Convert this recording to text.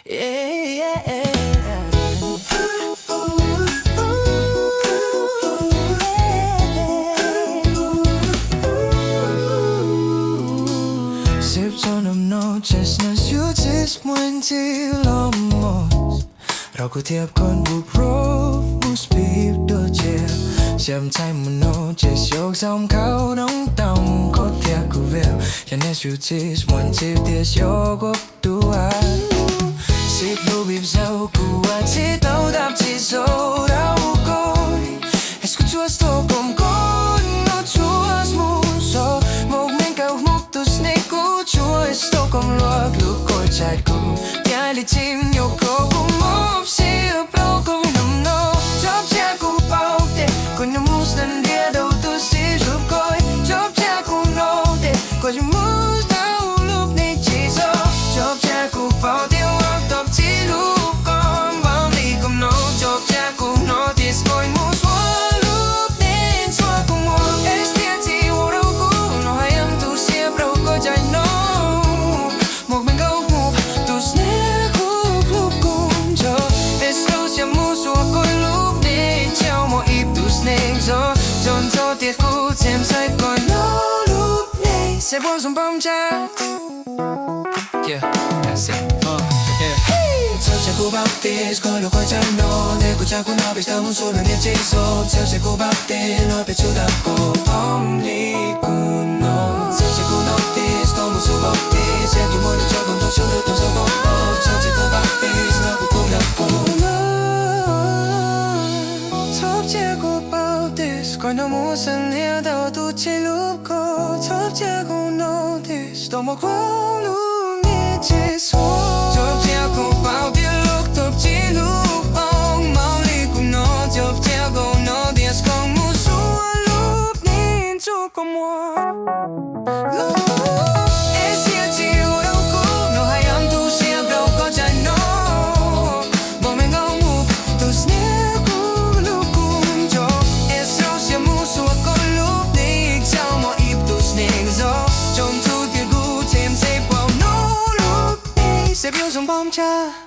10,000 noches nas yutis muenti lomosเราก็เทียบคนบุกรบมุสปีบโดเจียเชื่อมใจมโนเจสโยกซ้อมเขาน้องตองก็เทียบกูเวลยันเนสยูทิสวันที่เดียโยกบตัวสิบลูบิบเซลกูว่าที่เต้าดับที่โซเราโกย Escucho esto con no chuas muso Mog men ka humuktos na ikucho Esto con luag lukot chat ko Yalitim yo ko Umop siya pro kong namno Job siya ko paute Kung namus nandiya daw to si Rukoy Job siya ko note Kung namus na ulop ni Chiso Job siya ko paute Wag top si Rukoy Bamli kong no Job siya ko notice Ko'y muso Tiết cũ xem say còn nó lúc này sẽ buông xuống bóng cha. Yeah, that's it. Yeah. Sao sẽ cố bóc tít, có lúc coi chân nó để cô cha của nó bị sao muốn xuống là niềm chỉ số. Sao sẽ cố bóc tít, nó bị chú đập cô bóng đi của nó. Sao sẽ cố bóc tít, có một số bóc tít, sẽ như muốn được cho con tôi xuống được trong số bóng bóng. Sao sẽ cố bóc tít, nó cũng cố đập cô. Coi nó muốn sân heo đầu tu chỉ lúc có thấp cha cũng notice đâu mà quăng lúc nghe chỉ số thấp cha cũng bao tiêu lúc thấp chỉ lúc ông mau đi cùng nó thấp cha cũng notice không muốn xuống lúc nên cho con mua sẽ biểu dùng bom cha